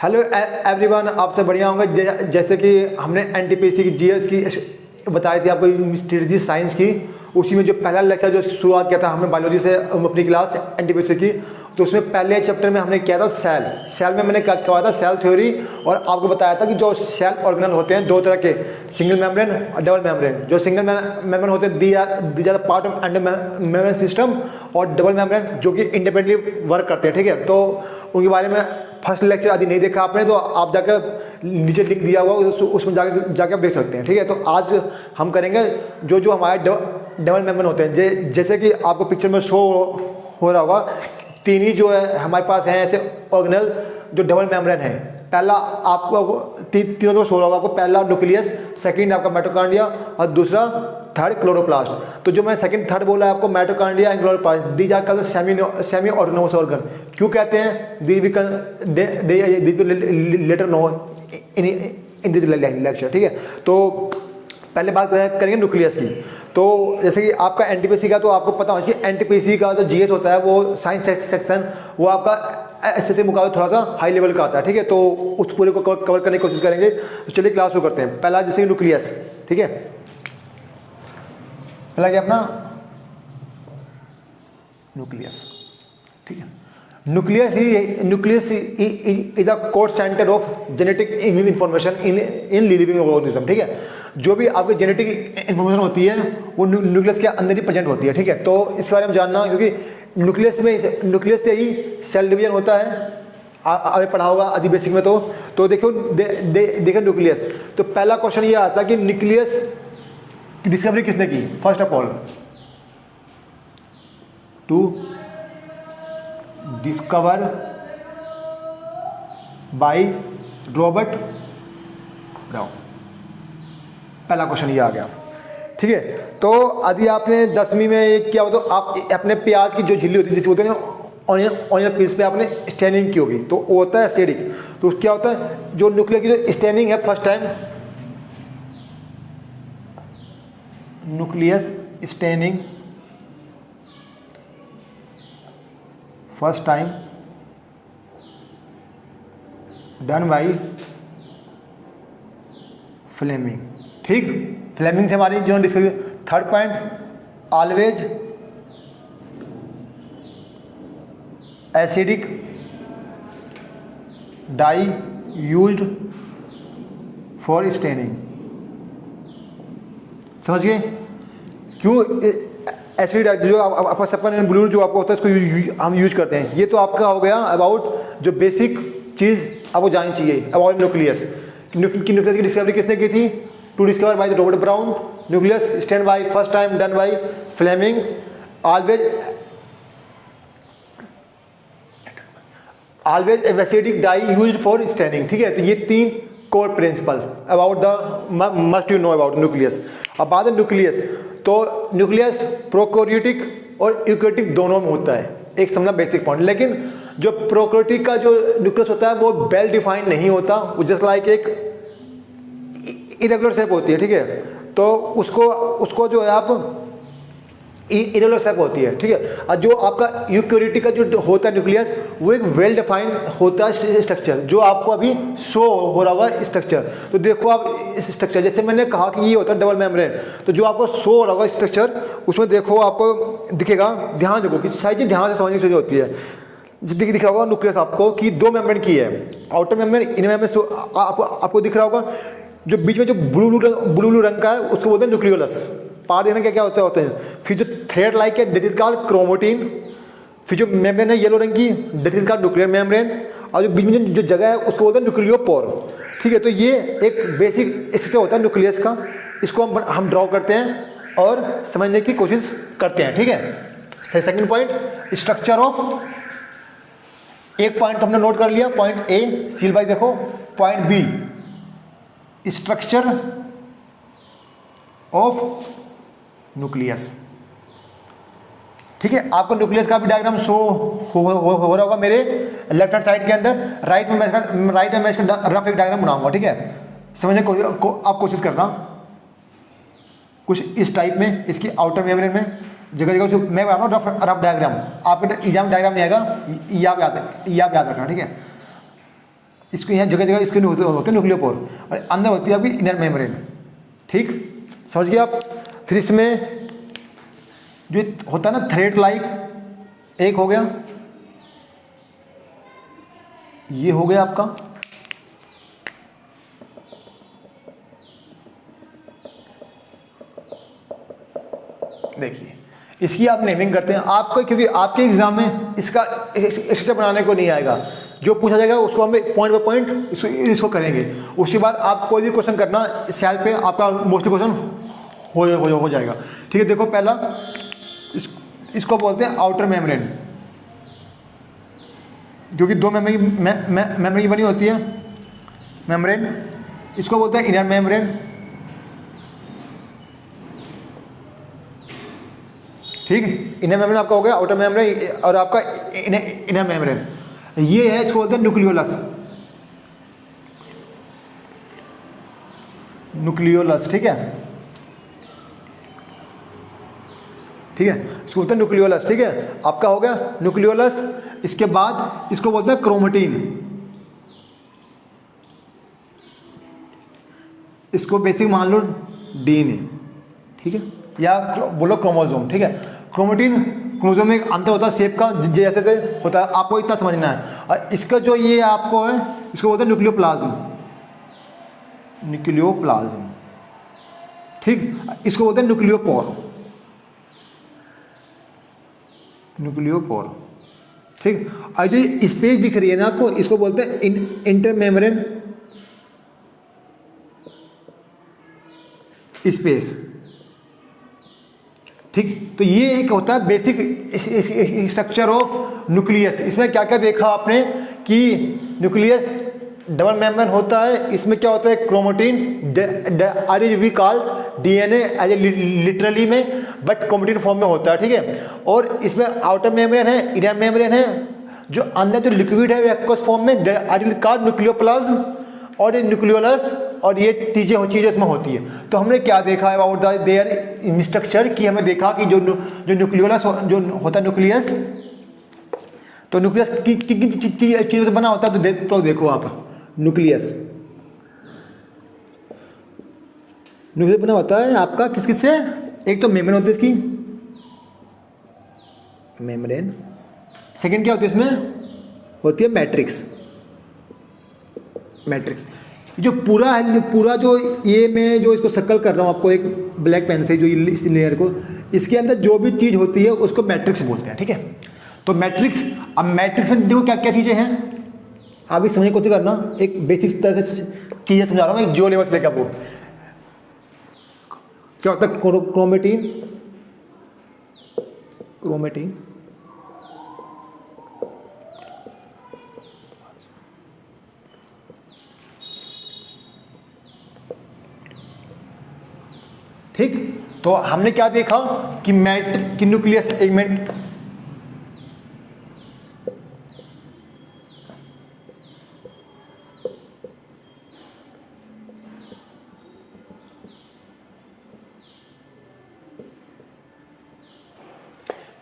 Hello everyone, आपसे बढ़िया होंगे। जैसे कि हमने एनटीपीसी की जीएस की बताई थी आपको, हिस्ट्री साइंस की, उसी में जो पहला लेक्चर जो शुरुआत किया था हमने बायोलॉजी से अपनी क्लास एनटीपीसी की, तो उसमें पहले चैप्टर में हमने किया था सेल में मैंने क्या किया था सेल थ्योरी, और आपको बताया था कि जो सेल ऑर्गेनल होते हैं दो तरह के, सिंगल मेम्ब्रेन और डबल मेम्ब्रेन। जो सिंगल मेम्ब्रेन होते हैं they are part of endomembrane system, और डबल मेम्ब्रेन जो कि इंडिपेंडेंटली वर्क करते हैं। ठीक है, तो उनके बारे में फर्स्ट लेक्चर यदि नहीं देखा आपने तो आप जाकर नीचे लिंक दिया हुआ उसमें जाके आप देख सकते हैं। ठीक है, तो आज हम करेंगे जो हमारे डबल मेम्ब्रेन होते हैं, जैसे कि आपको पिक्चर में शो हो रहा होगा, तीन ही जो है हमारे पास हैं ऐसे ऑर्गेनल जो डबल मेम्ब्रेन है। पहला आपको तीनों को शो होगा आपको, पहला न्यूक्लियस, सेकंड आपका माइटोकॉन्ड्रिया, और दूसरा थर्ड क्लोरोप्लास्ट। तो जो मैं सेकंड थर्ड बोला है आपको, mitochondria and chloroplast, these are called semi autonomous organ. क्यों कहते हैं? Later know in this lecture. ठीक है, तो पहले बात करेंगे न्यूक्लियस की। तो जैसे कि आपका एनटीपीसी का तो आपको पता होना चाहिए, एनटीपीसी का जो जीएस होता है वो साइंस सेक्शन, वो आपका एसएससी मुकाबले थोड़ा सा हाई लेवल का आता है। ठीक है, तो उस पूरे को कवर करने की कोशिश करेंगे। तो चलिए क्लास शुरू करते हैं। पहला जैसे न्यूक्लियस, ठीक है, पहला क्या अपना न्यूक्लियस। ठीक है, nucleus is the core centre of genetic information in living organism. ठीक है, जो भी आपकी जेनेटिक इंफॉर्मेशन होती है वो न्यूक्लियस के अंदर ही प्रेजेंट होती है। ठीक है, तो इस बारे में जानना, क्योंकि न्यूक्लियस से ही सेल डिवीजन होता है। आपने पढ़ा होगा आदि बेसिक में। तो देखो देखो न्यूक्लियस, तो पहला क्वेश्चन ये आता है कि न्यूक्लियस की डिस्कवरी किसने की? First of all to discover by Robert Brown. पहला क्वेश्चन ये आ गया। ठीक है, तो यदि आपने 10वीं में क्या हो तो आप अपने प्याज की जो झिल्ली होती है जिसे बोलते हैं ऑनियन पीस पे आपने स्टेनिंग की होगी, तो वो होता है एसिडिक। तो क्या होता है, जो न्यूक्लियर की जो स्टेनिंग है first time, nucleus staining first time done by Fleming. ठीक, फ्लेमिंग से हमारी जो discovery. Third point, always acidic dye used for staining. समझ गए? क्यों एसिड जो आपका सपन ब्लू जो आपको होता है इसको हम यूज करते हैं। ये तो आपका हो गया अबाउट जो बेसिक चीज़ आपको जाननी चाहिए अबाउट न्यूक्लियस। न्यूक्लियस की डिस्कवरी किसने की थी? To discover by Robert Brown. Nucleus stand by first time done by Fleming. Always acidic dye used for staining. ठीक है, तो ये तीन core principle about the must you know about nucleus. अब बात है न्यूक्लियस, तो न्यूक्लियस प्रोकैरियोटिक और यूकैरियोटिक दोनों में होता है, एक समझना बेसिक पॉइंट। लेकिन जो प्रोकैरियोटिक का जो न्यूक्लियस होता है वो वेल डिफाइंड नहीं होता, वो जस्ट लाइक एक इरेगुलर शेप होती है। ठीक है, तो उसको जो है आप इरेगुलर शेप होती है। ठीक है, और जो आपका यूकैरियोटिक का जो होता है न्यूक्लियस वो एक वेल डिफाइंड होता है स्ट्रक्चर, जो आपको अभी शो हो रहा होगा स्ट्रक्चर। तो देखो आप इस स्ट्रक्चर, जैसे मैंने कहा कि ये होता है डबल मेम्ब्रेन, तो जो आपको शो हो रहा होगा स्ट्रक्चर उसमें देखो आपको दिखेगा, ध्यान देखो कि सारी चीज़ ध्यान से समझने की होती है। दिख रहा होगा न्यूक्लियस आपको कि दो मेम्ब्रेन की है, आउटर मेम्ब्रेन इनर मेम्ब्रेन। तो आपको दिख रहा होगा जो बीच में जो ब्लू रंग का है उसको बोलते हैं न्यूक्लियोलस। पार्ट देना क्या होते हैं। फिर जो थ्रेड लाइक है डेट इज कॉल्ड क्रोमोटिन। फिर जो मेम्ब्रेन है येलो रंग की that is called nuclear membrane. और जो बीच में जो जगह है उसको बोलते हैं न्यूक्लियोपोर। ठीक है, तो ये एक बेसिक स्ट्रक्चर होता है न्यूक्लियस का। इसको हम ड्रॉ करते हैं और समझने की कोशिश करते हैं। ठीक है, सेकंड पॉइंट, स्ट्रक्चर ऑफ। एक पॉइंट हमने नोट कर लिया, पॉइंट ए सील बाई देखो। Point B, structure of nucleus. ठीक है, आपको न्यूक्लियस का भी डायग्राम शो हो रहा होगा मेरे लेफ्ट हैंड साइड के अंदर। राइट में मैं इसका रफ एक डायग्राम बनाऊंगा। ठीक है, समझने को आप कोशिश करना कुछ इस टाइप में, इसकी आउटर मेम्ब्रेन में जगह जगह जो मैं बना रहा हूँ रफ डायग्राम। आपके एग्जाम डायग्राम नहीं आएगा, ये आप याद रखना। ठीक है, इसको यहाँ जगह जगह इसके होते हैं न्यूक्लियोपोर, और अंदर होती है आपकी इनर मेम्ब्रेन। ठीक, समझ गए आप। फिर इसमें जो होता है ना थ्रेड लाइक, एक हो गया, ये हो गया आपका। देखिए इसकी आप नेमिंग करते हैं आपको, क्योंकि आपके एग्जाम में इसका स्ट्रक्चर बनाने को नहीं आएगा, जो पूछा जाएगा उसको हम पॉइंट बाय पॉइंट इसको करेंगे। उसके बाद आप कोई भी क्वेश्चन करना सेल पे, आपका मोस्टली क्वेश्चन हो जाएगा। ठीक है, देखो पहला इसको बोलते हैं आउटर मेम्ब्रेन, जो कि दो मेम्ब्रेन बनी होती है मेम्ब्रेन। इसको बोलते हैं इनर मेम्ब्रेन। ठीक, इनर मेम्ब्रेन आपका हो गया, आउटर मेम्ब्रेन और आपका इनर मेम्ब्रेन। ये है, इसको बोलते हैं न्यूक्लियोलस। न्यूक्लियोलस, ठीक है, ठीक है, इसको बोलते हैं न्यूक्लियोलस। ठीक है, आपका हो गया न्यूक्लियोलस। इसके बाद इसको बोलते हैं क्रोमेटिन। इसको बेसिक मान लो डीएनए, ठीक है, या बोलो क्रोमोसोम। ठीक है, क्रोमेटिन क्रोमोसोम में एक अंतर होता है शेप का, जैसे जैसे होता है, आपको इतना समझना है। और इसका जो ये आपको है, इसको बोलते हैं न्यूक्लियोप्लाज्म। न्यूक्लियोप्लाज्म, ठीक, इसको बोलते हैं न्यूक्लियोपोर। न्यूक्लियोपोर, ठीक। और जो स्पेस दिख रही है ना आपको, इसको बोलते हैं इंटर मेम्ब्रेन स्पेस। ठीक, तो ये एक होता है बेसिक स्ट्रक्चर ऑफ न्यूक्लियस। इसमें क्या क्या देखा आपने कि न्यूक्लियस डबल मेम्ब्रेन होता है। इसमें क्या होता है, chromatin we call DNA as a literally में, बट क्रोमेटिन फॉर्म में होता है। ठीक है, और इसमें आउटर मेम्ब्रेन है, इनर मेम्ब्रेन है, जो अंदर जो लिक्विड है एक्वस फॉर्म में कॉल्ड न्यूक्लियोप्लाज्म और न्यूक्लियोलस, और ये चीजें इसमें होती है। तो हमने क्या देखा है अबाउट देयर स्ट्रक्चर, कि हमें देखा कि जो न्यूक्लियोलस जो होता है न्यूक्लियस, तो न्यूक्लियस किन चीज़ों से बना होता है, तो देखो आप न्यूक्लियस बना होता है आपका किस किस से। एक तो मेम्ब्रेन होती है इसकी, मेम्ब्रेन। सेकंड क्या होती है इसमें, होती है मैट्रिक्स। मैट्रिक्स जो पूरा है, पूरा जो ये मैं जो इसको सर्कल कर रहा हूँ आपको एक ब्लैक पेन से, जो इस लेयर को, इसके अंदर जो भी चीज़ होती है उसको मैट्रिक्स बोलते हैं। ठीक है, तो मैट्रिक्स, अब मैट्रिक्स में देखो क्या क्या चीज़ें हैं, आप भी समझने की कोशिश करना। एक बेसिक तरह से चीज़ें समझा रहा हूँ मैं, जियो लेवल से लेकर आपको। क्या होता है, क्रोमेटिन, क्रोमेटिन, ठीक। तो हमने क्या देखा कि न्यूक्लियस एलिमेंट,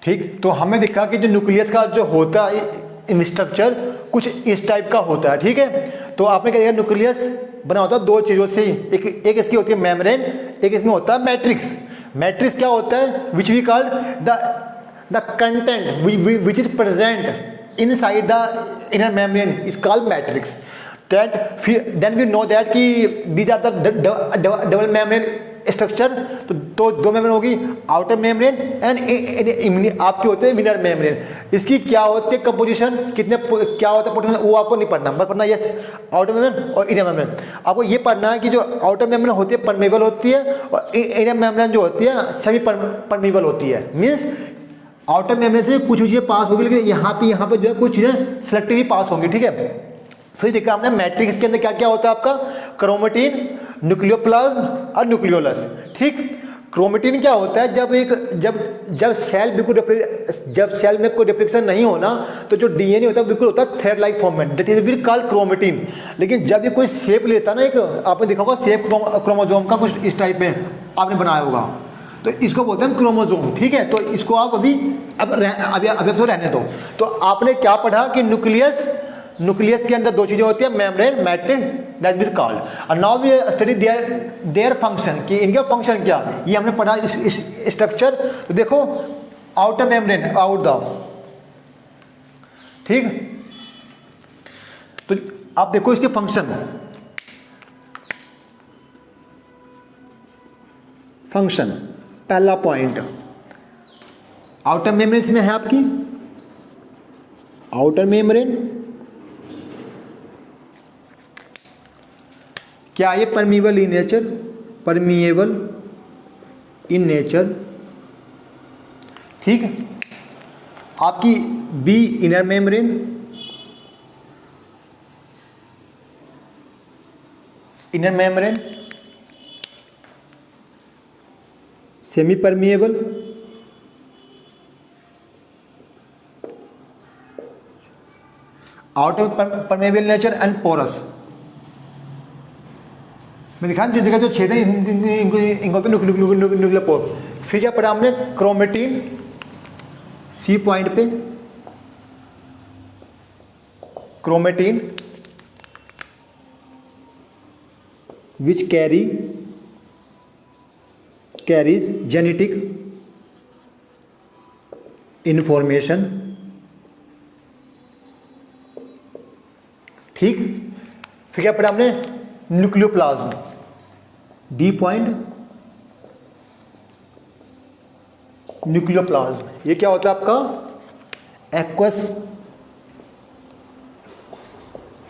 ठीक। तो हमें देखा कि जो न्यूक्लियस का जो होता है स्ट्रक्चर कुछ इस टाइप का होता है। ठीक है, तो आपने क्या देखा, न्यूक्लियस बना होता है दो चीज़ों से, एक इसकी होती है मेम्ब्रेन, एक इसमें होता है मैट्रिक्स। मैट्रिक्स क्या होता है, which we called the content which is present inside the inner membrane is called matrix. That then we know that कि these are the double membrane structure. तो दो मेम्ब्रेन होगी, आउटर मेम्ब्रेन एंड आपके होते हैं इनर मेम्ब्रेन। इसकी क्या होती है कंपोजिशन, कितने क्या होता है पोटेंशियल, वो आपको नहीं पढ़ना, बस पढ़ना यस आउटर मेम्ब्रेन और इनर मेम्ब्रेन। आपको ये पढ़ना है कि जो आउटर मेम्ब्रेन होती है परमेबल होती है, और इनर मेम्ब्रेन जो होती है सेमी परमेबल होती है। मीन्स आउटर मेम्ब्रेन से कुछ चीज़ें पास होगी, लेकिन यहाँ पे जो है कुछ चीज़ें सेलेक्टिवली पास होंगी। ठीक है, फिर देखा हमने मैट्रिक्स के अंदर क्या क्या होता है आपका, क्रोमेटिन, न्यूक्लियोप्लाज्म और न्यूक्लियोलस। ठीक, क्रोमेटिन क्या होता है, जब सेल बिल्कुल जब सेल में कोई रिप्लिकेशन नहीं होना, तो जो डीएनए होता है बिल्कुल होता है थ्रेड लाइक फॉर्म में, that is will called chromatin. लेकिन जब ये कोई शेप लेता है ना, एक आपने देखा होगा शेप क्रोमोसोम का कुछ इस टाइप में आपने बनाया होगा, तो इसको बोलते हैं क्रोमोसोम। ठीक है, तो इसको आप अभी रहने दो। तो आपने क्या पढ़ा कि न्यूक्लियस न्यूक्लियस के अंदर दो चीज़ें होती हैं, membrane, matrix, that is called. और now we study their function, कि इनका फंक्शन क्या, ये हमने पढ़ा इस स्ट्रक्चर। तो देखो आउटर मेम्ब्रेन आउट द, ठीक। तो आप देखो इसके फंक्शन, पहला पॉइंट आउटर मेम्ब्रेन में है आपकी, आउटर मेम्ब्रेन क्या ये permeable in nature, permeable in nature, ठीक है। आपकी B inner membrane, inner membrane semipermeable, outer permeable nature and porous. मैं दिखा जिस जगह जो छेद है इनको न्यूक्लियर पोर। फिर क्या पढ़ा हमने, क्रोमेटिन सी पॉइंट पे, chromatin which carries genetic information, ठीक। फिर क्या पढ़ा हमने, न्यूक्लियोप्लाज्म डी पॉइंट, न्यूक्लियोप्लाज्म ये क्या होता है आपका, aqueous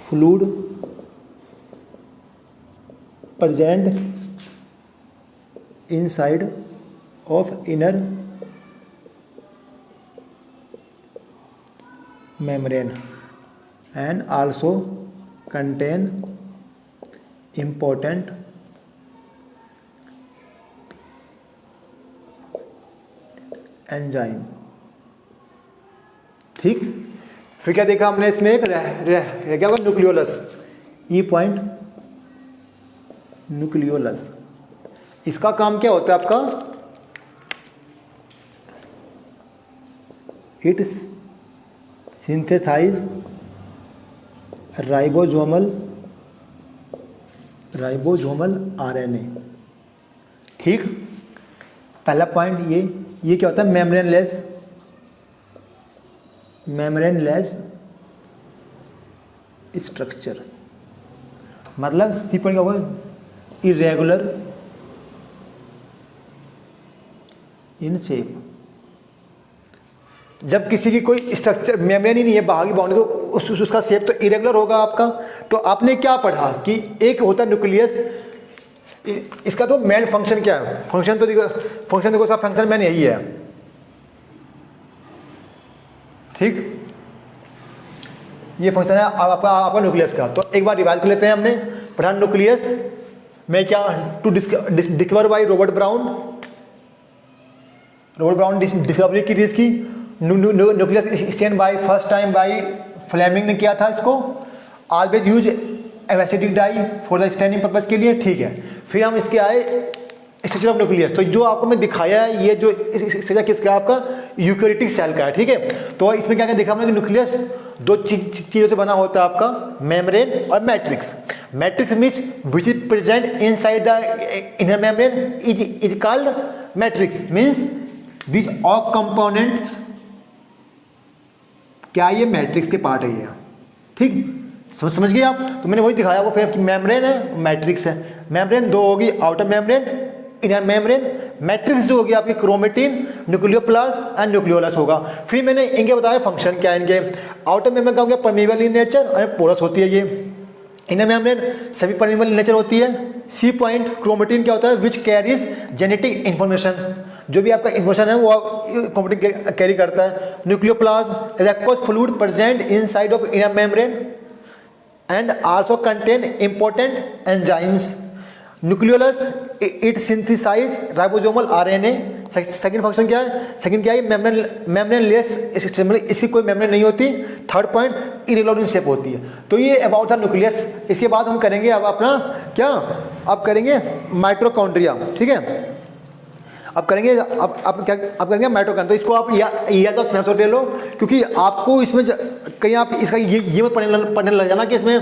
fluid present inside of inner membrane and also contain important enzyme, ठीक। फिर क्या देखा हमने इसमें, एक क्या होगा, न्यूक्लियोलस ई पॉइंट, न्यूक्लियोलस। इसका काम क्या होता है आपका, इट सिंथेसाइज राइबोसोमल आरएनए, ठीक। पहला पॉइंट ये क्या होता है, मेम्ब्रेनलेस स्ट्रक्चर, मतलब सी पॉइंट क्या होगा, इरेगुलर इन शेप। जब किसी की कोई स्ट्रक्चर मेम्ब्रेन ही नहीं है, बाहर की बाउंड्री, तो उसका शेप तो इरेगुलर होगा आपका। तो आपने क्या पढ़ा कि एक होता है न्यूक्लियस, इसका तो मेन फंक्शन क्या है, फंक्शन तो देखो इसका फंक्शन मेन यही है, ठीक। ये फंक्शन है आपका न्यूक्लियस का। तो एक बार रिवाइज कर लेते हैं, हमने पढ़ा न्यूक्लियस में क्या, to discover by Robert Brown discovery की थी इसकी। Nucleus stand by first time by Fleming ने किया था इसको। Always use acidic dye for the standing purpose के लिए, ठीक है। फिर हम इसके आए स्ट्रक्चर ऑफ न्यूक्लियस। तो जो आपको मैं दिखाया है, ये जो स्ट्रक्चर किसका, आपका यूकैरियोटिक सेल का है, ठीक है। तो इसमें क्या क्या देखा हमने कि न्यूक्लियस दो चीज़ों से बना होता है आपका, मेम्ब्रेन और matrix. Matrix means which is present inside the inner membrane is called matrix, means this all components, क्या ये मैट्रिक्स के पार्ट है ये, ठीक। समझ गए आप। तो मैंने वही दिखाया, वो फिर आपकी मेम्ब्रेन है, मैट्रिक्स है। मेम्ब्रेन दो होगी, outer membrane, inner membrane. Matrix जो होगी आपकी क्रोमेटिन, न्यूक्लियोप्लाज्म एंड न्यूक्लियोलस होगा। फिर मैंने इनके बताया फंक्शन क्या है इनके। आउटर मेम्ब्रेन का हो गया परमीएबल इन नेचर और पोरस होती है ये। इनर मेम्ब्रेन सभी परमीएबल इन नेचर होती है। सी पॉइंट क्रोमेटिन क्या होता है, विच कैरीज जेनेटिक इन्फॉर्मेशन, जो भी आपका इन्फॉर्मेशन है वो क्रोमेटिन कैरी करता है। Nucleoplasm aqueous fluid present inside of inner membrane and also contain important enzymes. Nucleolus it synthesize ribosomal RNA. Second function क्या है, सेकंड क्या है, मेम्ब्रेन लेस, इसकी कोई मेम्ब्रेन नहीं होती। Third point irregular in shape होती है। तो ये अबाउट था न्यूक्लियस। इसके बाद हम करेंगे अब अपना क्या, अब करेंगे माइटोकॉन्ड्रिया, ठीक है। अब करेंगे, अब क्या अब करेंगे माइटोकॉन्ड्रिया। तो इसको आप या तो स्नैपशॉट ले लो, क्योंकि आपको इसमें कहीं आप इसका ये मत पढ़ने लग जाना कि इसमें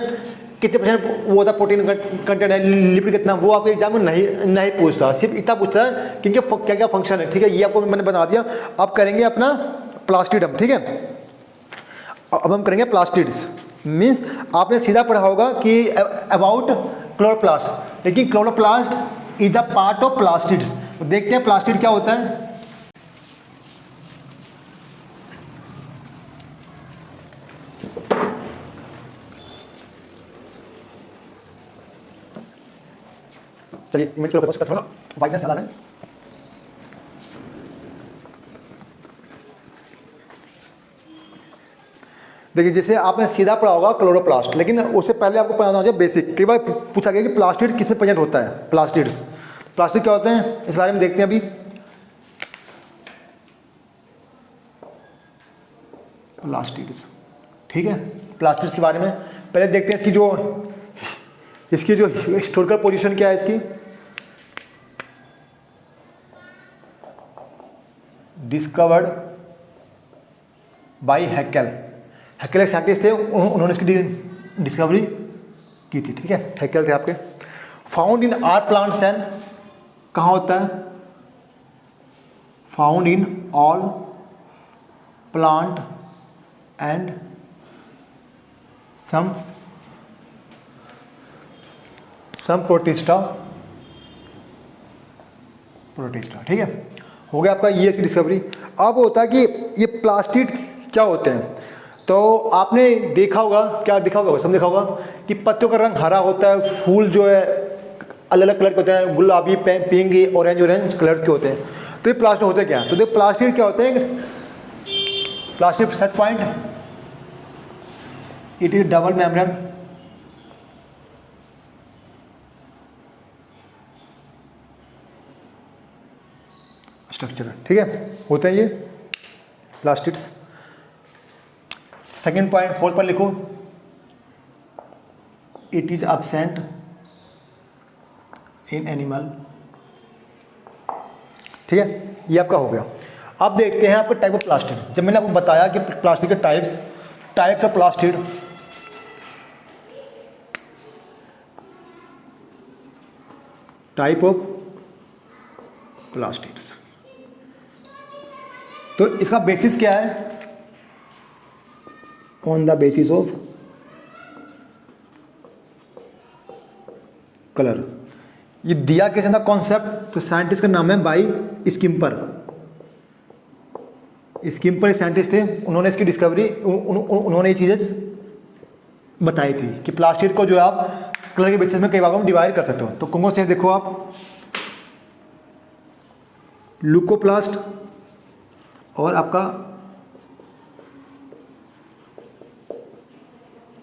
कितने परसेंट वो होता प्रोटीन कंटेंट है, लिपिड कितना, वो आपके एग्जाम में नहीं पूछता। सिर्फ इतना पूछता है कि इनके क्या क्या फंक्शन है, ठीक है, ये आपको मैंने बता दिया। अब करेंगे अपना प्लास्टिडम, ठीक है। अब हम करेंगे प्लास्टिड्स। मीन्स आपने सीधा पढ़ा होगा कि अबाउट क्लोरोप्लास्ट, लेकिन chloroplast is the part of plastids. तो देखते हैं प्लास्टिड क्या होता है। चलिए मिनट थोड़ा वाइटनेस ज़्यादा है। देखिए जैसे आपने सीधा पढ़ा होगा क्लोरोप्लास्ट, लेकिन उससे पहले आपको पढ़ाना होगा बेसिक। कई बार पूछा गया कि प्लास्टिड किसमें प्रेजेंट होता है। प्लास्टिड्स, प्लास्टिड क्या होते हैं इस बारे में देखते हैं अभी। प्लास्टिड्स, ठीक है, प्लास्टिड्स के बारे में पहले देखते हैं इसकी जो हिस्टोरिकल पोजीशन क्या है इसकी। Discovered by Hückel. हैकेल एक साइंटिस्ट थे, उन्होंने इसकी डिस्कवरी की थी, ठीक है, हैकेल थे आपके। Found in all plants and, कहाँ होता है, found in all plant and some protista, ठीक है, हो गया आपका ये इसकी डिस्कवरी। अब होता है कि ये प्लास्टिड क्या होते हैं। तो आपने देखा होगा, क्या देखा होगा, सब देखा होगा कि पत्तों का रंग हरा होता है, फूल जो है अलग अलग कलर के होते हैं, गुलाबी, पिंक, ऑरेंज कलर्स के होते हैं। तो ये प्लास्टिड होते क्या है। तो देखो प्लास्टिड क्या होते हैं। Plastid set point, it is double membrane, structure, ठीक है, होते हैं ये प्लास्टिड्स। सेकेंड पॉइंट, फोर्थ पर लिखो, it is absent in animal, ठीक है, ये आपका हो गया। अब देखते हैं आपका टाइप ऑफ प्लास्टिड। जब मैंने आपको बताया कि प्लास्टिड के types of plastid, type of plastids, तो इसका बेसिस क्या है, on the basis of colour. ये दिया कैसे था कॉन्सेप्ट, तो साइंटिस्ट का नाम है बाई स्किम्पर। स्किम्पर साइंटिस्ट थे, उन्होंने इसकी डिस्कवरी, उन्होंने ये चीज़ें बताई थी कि प्लास्टिड को जो है आप कलर के बेसिस में कई भागों में डिवाइड कर सकते हो। तो कौन से देखो आप, ल्यूकोप्लास्ट और आपका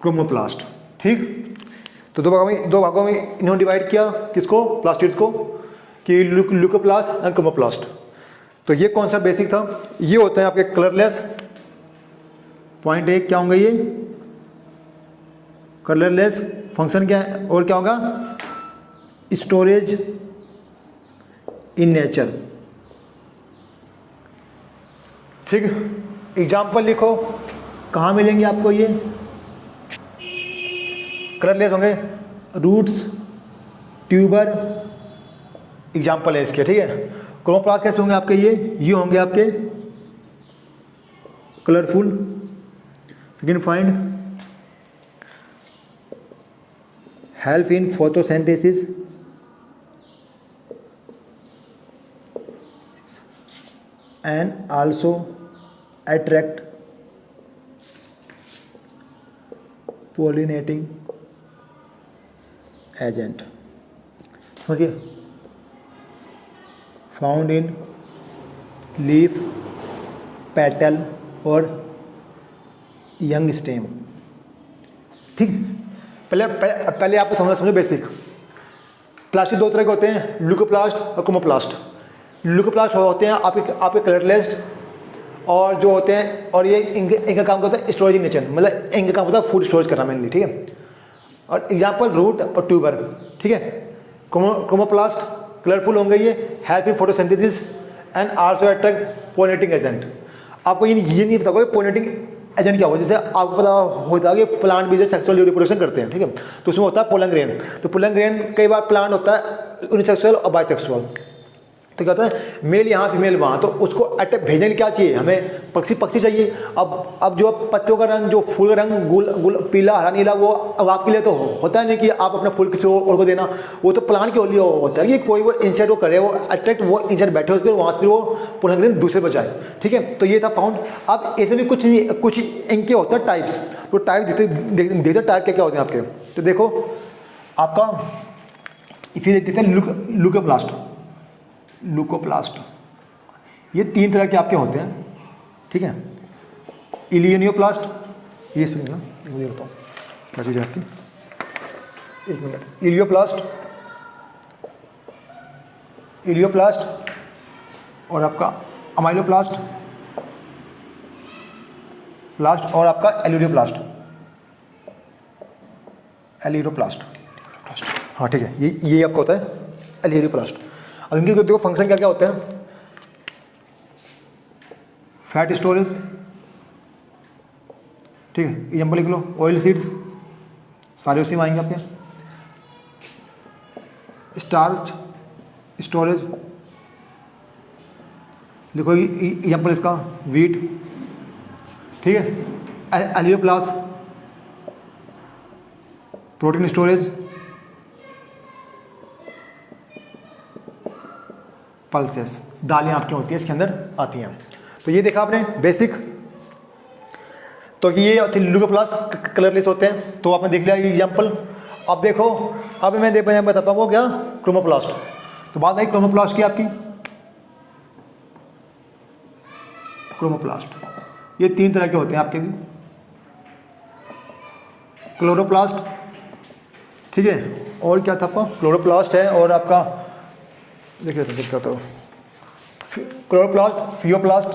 क्रोमोप्लास्ट, ठीक। तो दो भागों में इन्होंने डिवाइड किया किसको, प्लास्टिड्स को, कि ल्यूकोप्लास्ट एंड क्रोमोप्लास्ट। तो ये कौन सा बेसिक था। ये होते हैं आपके कलरलेस। पॉइंट एक क्या होंगे ये, कलरलेस, फंक्शन क्या है, और क्या होगा, स्टोरेज इन नेचर, ठीक। एग्जाम्पल लिखो, कहाँ मिलेंगे आपको ये कलरलेस होंगे, रूट्स, ट्यूबर, एग्जाम्पल है इसके, ठीक है। क्रोमोप्लास्ट कैसे होंगे आपके, ये होंगे आपके colourful. Second point, help in photosynthesis, and also attract pollinating agent, समझिए, फाउंड इन लीफ, पेटल और यंग स्टेम, ठीक। पहले आपको समझो बेसिक। प्लास्टिक दो तरह के होते हैं, ल्यूकोप्लास्ट और क्रोमोप्लास्ट। ल्यूकोप्लास्ट होते हैं आपके कलरलेस, और जो होते हैं, और ये इनका काम करता है स्टोरेज इन नेचर, मतलब इनका काम होता है फूड स्टोरेज करना मेनली, ठीक है। और एग्जाम्पल रूट और ट्यूबर, ठीक है। क्रोमोप्लास्ट कलरफुल होंगे, ये help in photosynthesis and also attract pollinating agent. आपको ये नहीं पता होगा पोलिनेटिंग एजेंट क्या होगा। जैसे आपको पता होता है कि प्लांट भी जो सेक्सुअल रिप्रोडक्शन करते हैं, ठीक है, तो उसमें होता है पोलन ग्रेन। तो पोलन ग्रेन कई बार प्लांट होता है यूनिसेक्सुअल और बाइसेक्सुअल, तो क्या होता है मेल यहाँ फीमेल वहाँ, तो उसको अटैक भेजने क्या चाहिए हमें, पक्षी चाहिए। अब जो पत्तियों का रंग, जो फूल का रंग गुल पीला हरा नीला, वो अब आपके लिए तो होता है नहीं कि आप अपना फूल किसी और को देना, वो तो प्लांट के लिए होता है कि कोई वो इंसेक्ट वो करे, वो अट्रैक्ट, वो इंसेक्ट बैठे उसके वहाँ से वो पोलन ग्रेन दूसरे पर जाए, ठीक है। तो ये था फाउंड। अब ऐसे भी कुछ इनके होते हैं टाइप्स, तो टाइप देखते टाइप क्या होते हैं आपके। तो देखो आपका फिर देखते हैं लुकोप्लास्ट, ये 3 तरह के आपके होते हैं, ठीक है। इलियनियोप्लास्ट, ये सुनिए ना, मुझे बताओ क्या चीज़ है आपकी, 1 मिनट। इलियोप्लास्ट और आपका अमाइलोप्लास्ट और आपका एलियोप्लास्ट, हाँ ठीक है, ये आपका होता है एलियोप्लास्ट। अब इनके देखो फंक्शन क्या क्या होते हैं। फैट स्टोरेज, ठीक है, एग्जाम्पल लिख लो, ऑयल सीड्स सारे उसी में आएंगे आपके। स्टार्च स्टोरेज, देखो एग्जाम्पल इसका वीट, ठीक है। एलियोप्लास्ट प्रोटीन स्टोरेज, पल्सेस, दालें आपकी होती है इसके अंदर आती हैं। तो ये देखा आपने बेसिक, तो ये लुकोप्लास्ट कलरलेस होते हैं, तो आपने देख लिया एग्जाम्पल। अब देखो, अब मैं बताता हूँ वो क्या, क्रोमोप्लास्ट। तो बात आई क्रोमोप्लास्ट की आपकी, क्रोमोप्लास्ट ये 3 तरह के होते हैं आपके भी, क्लोरोप्लास्ट, ठीक है, और क्या था आपका, क्लोरोप्लास्ट है, और आपका देखिए तो दिक्कत हो, क्लोरोप्लास्ट, फियोप्लास्ट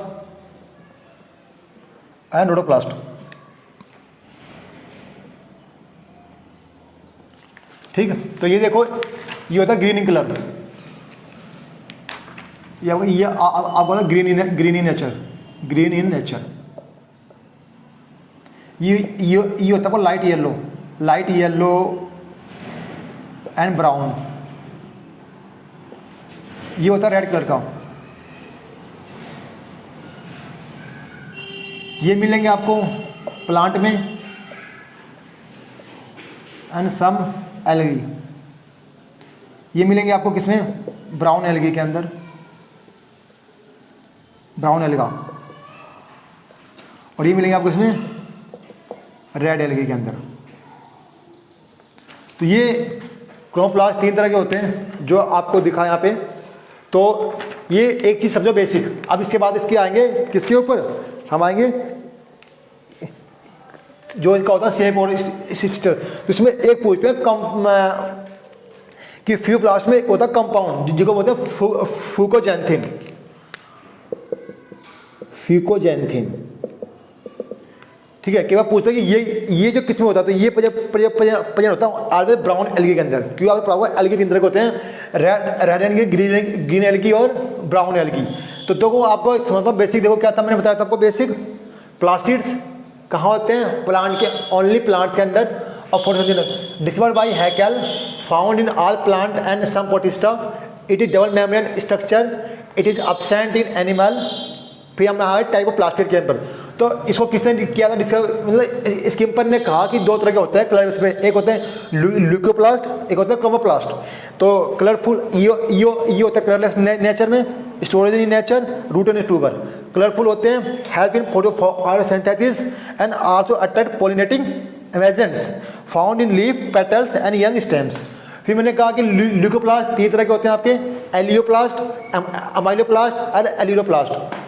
एंड रोडोप्लास्ट। ठीक है, तो ये देखो ये होता है ग्रीन इन कलर, ये आपको ग्रीन इन नेचर। ये होता है लाइट येलो एंड ब्राउन, ये होता है रेड कलर का। ये मिलेंगे आपको प्लांट में एंड सम एल्गी, ये मिलेंगे आपको किसमें, ब्राउन एल्गी के अंदर, ब्राउन एल्गा, और ये मिलेंगे आपको इसमें रेड एल्गी के अंदर। तो ये क्रोमोप्लास्ट 3 तरह के होते हैं जो आपको दिखा यहाँ पे। तो ये एक चीज़ समझो बेसिक। अब इसके बाद इसके आएंगे किसके ऊपर, हम आएंगे जो इनका होता है शेप और सिस्टर। तो इसमें एक पूछते हैं कि फियोप्लास्ट में एक होता है कंपाउंड जिसको बोलते हैं फ्यूकोजेंथिन, ठीक है। कई बार पूछते हैं कि ये जो किस्म होता है, तो ये प्रजनन होता है आलवे ब्राउन एल्गी के अंदर। क्यों आपको पता होगा एल्गी 3 तरह के होते हैं, रेड एल्गी, ग्रीन एल्गी और ब्राउन एल्गी। तो देखो आपको समझता बेसिक, देखो क्या था मैंने बताया था आपको बेसिक। प्लास्टिड्स कहाँ होते हैं, प्लांट के, ओनली प्लांट के अंदर, और photosynthesis discovered by Haeckel, found in all plant and some protista, it is double membrane structure, it is absent in animal. फिर हमने आया टाइप ऑफ प्लास्टिड के अंदर। तो इसको किसने किया था डिस्कवर, मतलब स्किम्पर ने कहा कि 2 तरह के होते हैं कलर में, एक होते हैं ल्यूकोप्लास्ट, एक होता है क्रोमोप्लास्ट। तो कलरफुल ये होता है कलरलेस नेचर में, storage in nature, root in tuber. Colourful होते हैं, help in photosynthesis and also attract pollinating agents, found in leaf, petals and young stems. फिर मैंने कहा कि ल्यूकोप्लास्ट 3 तरह के होते हैं आपके, एलियोप्लास्ट, अमाइलोप्लास्ट और एलियोप्लास्ट।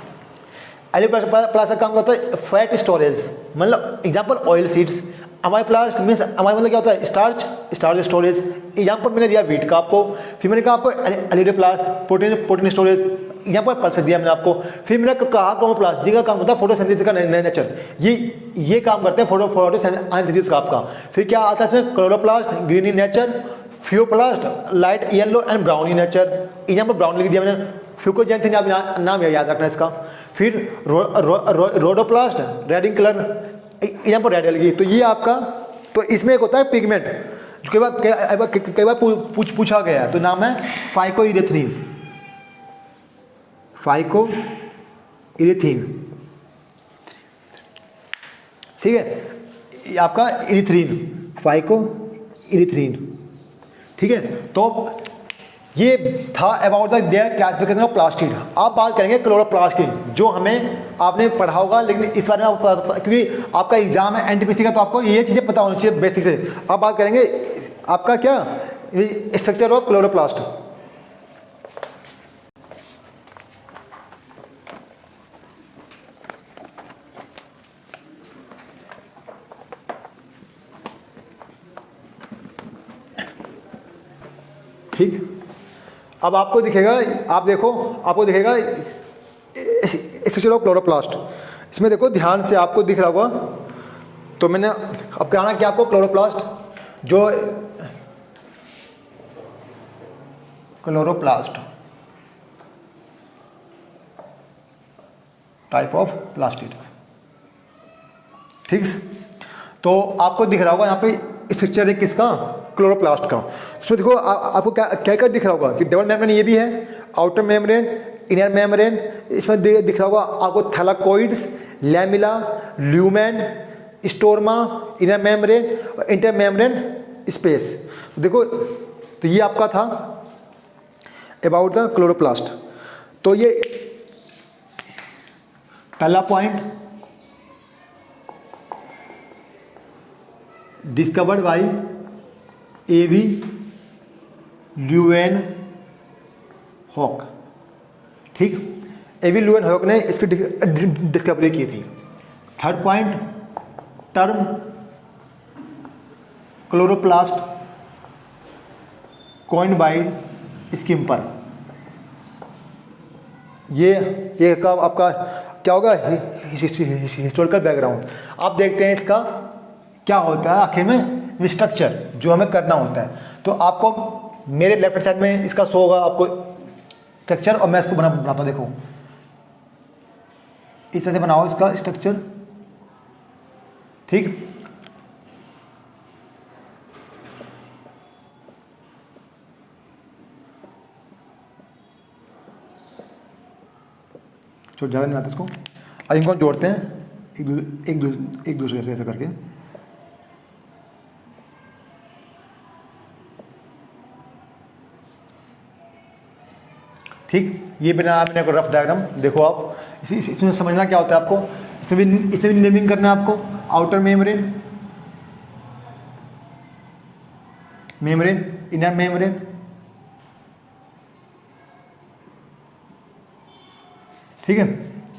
एलियोप्लास्ट का काम होता है फैट स्टोरेज, मतलब example oil seeds. Amyloplast means अमाइलो मतलब क्या होता है, स्टार्च स्टोरेज। एग्जांपल मैंने दिया वीट का आपको। फिर मैंने कहा आपको elaioplast protein storage, example pulses दिया मैंने आपको। फिर मैंने कहा क्रोमोप्लास्ट जिसका काम होता है फोटोसिंथेसिस का नेचर, ये काम करते हैं फोटोसिंथेसिस का आपका। फिर क्या आता है इसमें, chloroplast green in nature, phaeoplast light yellow and brown in nature. Example brown लिख दिया मैंने। फ्यूकोजेंथिन, आप नाम याद रखना इसका। फिर रोडोप्लास्ट, रेडिंग कलर, यहाँ पर रेड अलगी, तो ये आपका, तो इसमें एक होता है पिगमेंट, जो कई बार पूछा गया है, तो नाम है फाइकोइरेथ्रिन, फाइकोइरेथ्रिन, ठीक है, ये आपका इरिथ्रिन, फाइकोइरेथ्रिन, ठीक है। तो ये था about the there classification of plastid. आप बात करेंगे क्लोरोप्लास्ट की, जो हमें आपने पढ़ा होगा, लेकिन इस बारे में आपको क्योंकि आपका एग्जाम है एनटीपीसी का, तो आपको ये चीज़ें पता होनी चाहिए बेसिक से। आप बात करेंगे आपका क्या, स्ट्रक्चर ऑफ क्लोरोप्लास्ट। ठीक, अब आपको दिखेगा, आप देखो, आपको दिखेगा स्ट्रक्चर ऑफ क्लोरोप्लास्ट। इसमें देखो ध्यान से, आपको दिख रहा होगा, तो मैंने अब कहना कि आपको क्लोरोप्लास्ट, जो क्लोरोप्लास्ट टाइप ऑफ प्लास्टिड्स, ठीक, तो आपको दिख रहा होगा यहाँ पे स्ट्रक्चर है किसका, क्लोरोप्लास्ट का। उसमें देखो आपको क्या क्या क्या दिख रहा होगा कि डबल मेम्ब्रेन ये भी है, आउटर मेम्ब्रेन, इनर मेम्ब्रेन, इसमें दिख रहा होगा आपको थैलाकोइड्स, लैमिला, ल्यूमेन, स्टोरमा, इनर मेम्ब्रेन और इंटर मेम्ब्रेन स्पेस। देखो, तो ये आपका था अबाउट द क्लोरोप्लास्ट। तो ये पहला point, discovered by AV Leeuwenhoek, ठीक, एवी ल्यूवेनहॉक ने इसकी डिस्कवरी की थी। Third point, term chloroplast coined by Schimper. ये का आपका क्या होगा, हिस्टोरिकल बैकग्राउंड। आप देखते हैं इसका क्या होता है आखिर में, स्ट्रक्चर जो हमें करना होता है। तो आपको मेरे लेफ्ट साइड में इसका शो होगा आपको स्ट्रक्चर, और मैं इसको बनाता हूँ, देखो इस तरह से बनाओ इसका स्ट्रक्चर, ठीक। छोड़ ज़्यादा नहीं आता इसको, अब इनको जोड़ते हैं एक दूसरे से ऐसा करके, ठीक। ये बना मैंने को रफ डायग्राम, देखो आप इसमें समझना क्या होता है आपको, इसे भी नेमिंग करना है आपको। आउटर मेम्ब्रेन, इनर मेम्ब्रेन, ठीक है।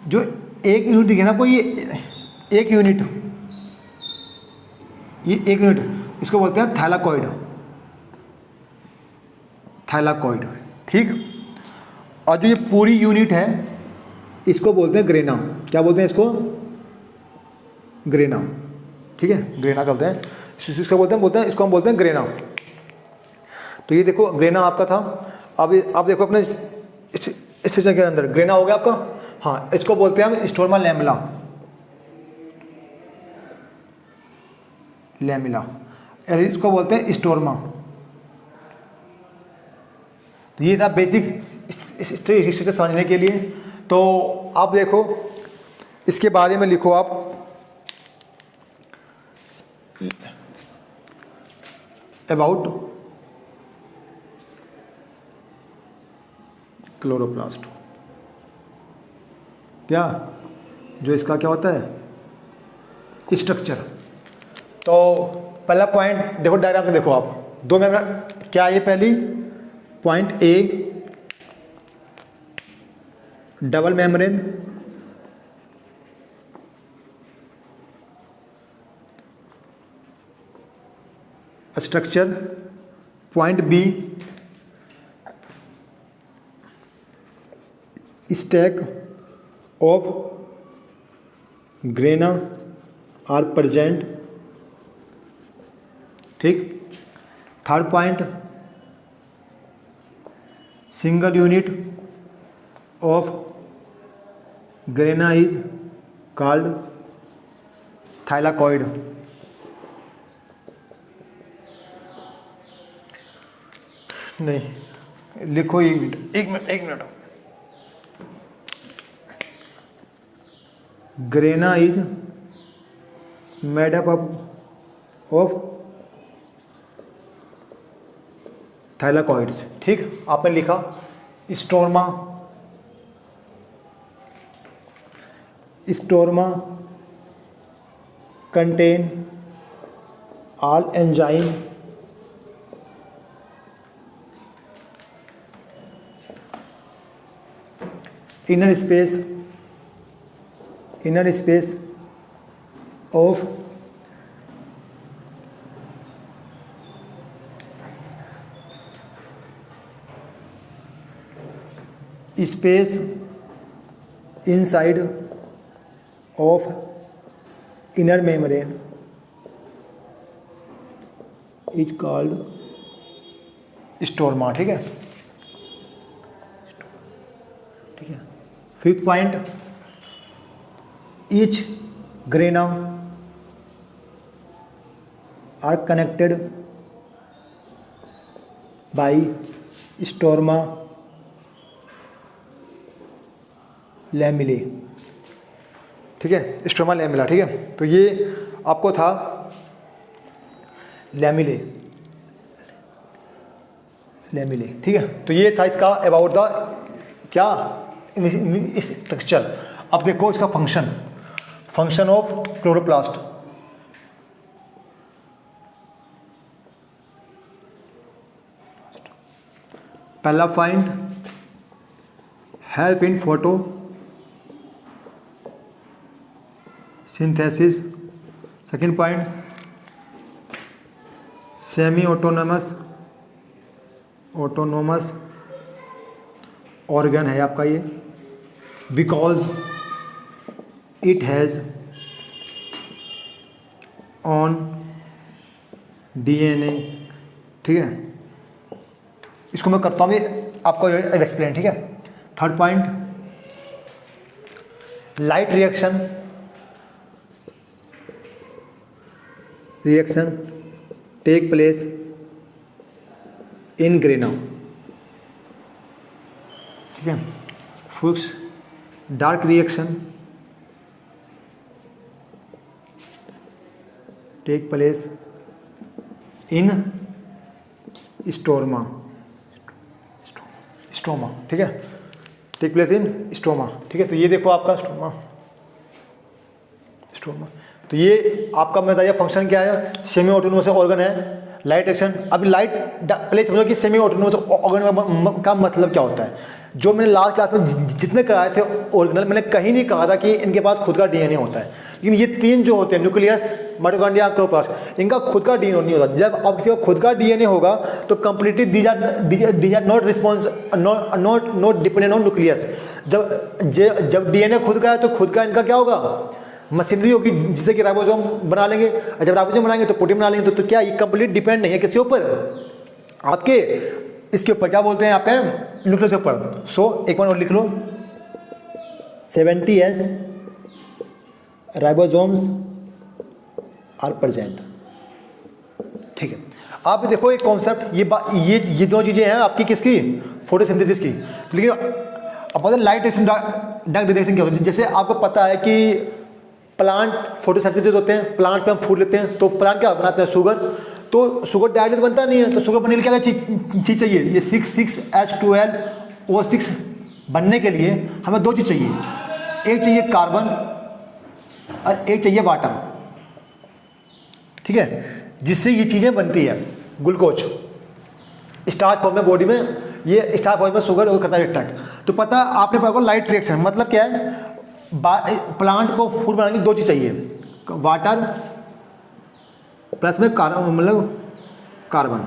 जो एक यूनिट दिखे ना आपको, ये एक यूनिट, इसको बोलते हैं थैलाकॉइड, ठीक। और जो ये पूरी यूनिट है इसको बोलते हैं ग्रेना। क्या बोलते हैं इसको, ग्रेना, ठीक है, ग्रेना का बोलते हैं, इसको बोलते हैं इसको हम बोलते हैं ग्रेना। तो ये देखो ग्रेना आपका था। अब आप देखो अपने स्ट्रक्चर के अंदर ग्रेना हो गया आपका, हाँ, इसको बोलते हैं हम स्टोरमा लैमिला, इसको बोलते हैं स्टोरमा। तो ये था बेसिक स्ट्रक्चर समझने के लिए। तो आप देखो इसके बारे में लिखो आप, अबाउट क्लोरोप्लास्ट, क्या जो इसका क्या होता है स्ट्रक्चर। तो पहला पॉइंट देखो डायग्राम में, देखो आप दो में क्या, ये पहली point A, double membrane, structure, point B, stack of grana are present, ठीक। Third point, single unit of grana is called thylakoid. नहीं लिखो, एक minute. Grana is made up of thylakoids. ठीक, आपने लिखा stroma contain all enzyme inner space of space inside of inner membrane is called स्टोरमा। ठीक है, ठीक है। Fifth point, each grana are connected by stroma lamellae. ठीक है, स्टोरमा लैमिला। ठीक है, तो ये आपको था लैमिले। ठीक है, तो ये था इसका अबाउट द क्या स्ट्रक्चर। अब देखो इसका फंक्शन ऑफ क्लोरोप्लास्ट। पहला point, help in photo synthesis. Second point, semi autonomous organ है आपका ये, because it has on DNA। ठीक है, इसको मैं करता हूँ आपको एक्सप्लेन। ठीक है, third point, light reaction take place in grana. ठीक है, फुक्स dark reaction take place in stroma. ठीक है, टेक प्लेस इन स्टोमा। ठीक है, तो ये देखो आपका स्टोमा। तो ये आपका मैं बताइए फंक्शन क्या है, सेमी ऑटोनोमस ऑर्गन है, लाइट एक्शन। अभी लाइट पहले समझो कि सेमी ऑटोनोमस ऑर्गन का मतलब क्या होता है। जो मैंने लास्ट क्लास में जितने कराए थे ऑर्गेनल, मैंने कहीं नहीं कहा था कि इनके पास खुद का DNA होता है, लेकिन ये तीन जो होते हैं न्यूक्लियस, माइटोकॉन्ड्रिया, क्लोरोप्लास्ट, इनका खुद का DNA नहीं होता। जब अब किसी का खुद का DNA होगा तो completely these are not dependent on nucleus. जब DNA खुद का है तो खुद का इनका क्या होगा, मशीनरी होगी, जिससे कि राइबोसोम बना लेंगे, और जब राइबोसोम बनाएंगे तो प्रोटीन बना लेंगे। तो क्या ये कंप्लीट डिपेंड नहीं है किसके ऊपर, आपके इसके ऊपर क्या बोलते हैं यहाँ पे, न्यूक्लियस के ऊपर। सो एक बार और लिख लो, 70S राइबोसोम्स आर प्रेजेंट। ठीक है, आप देखो एक कॉन्सेप्ट, ये दो चीज़ें हैं आपकी किसकी, फोटोसिंथेसिस की। लेकिन अब लाइट रिएक्शन डार्क रिएक्शन क्या होता है। जैसे आपको पता है कि प्लांट फोटोसिंथेसिस होते हैं, प्लांट से हम फूड लेते हैं, तो प्लांट क्या बनाते हैं, शुगर। तो शुगर डायरेक्ट बनता नहीं है, तो शुगर बनने के लिए क्या चीज़ चाहिए, ये 6,6H12O6 बनने के लिए हमें दो चीज़ चाहिए, एक चाहिए कार्बन और एक चाहिए वाटर। ठीक है, जिससे ये चीज़ें बनती है, ग्लूकोज स्टार्च फॉर्म में बॉडी में, ये स्टार्च फॉर्म में शुगर और करता है अटैक। तो पता आपने पढ़ा लाइट रिएक्शन मतलब क्या है, प्लांट को फूड बनाने की दो चीज़ चाहिए, वाटर प्लस में मतलब कार्बन।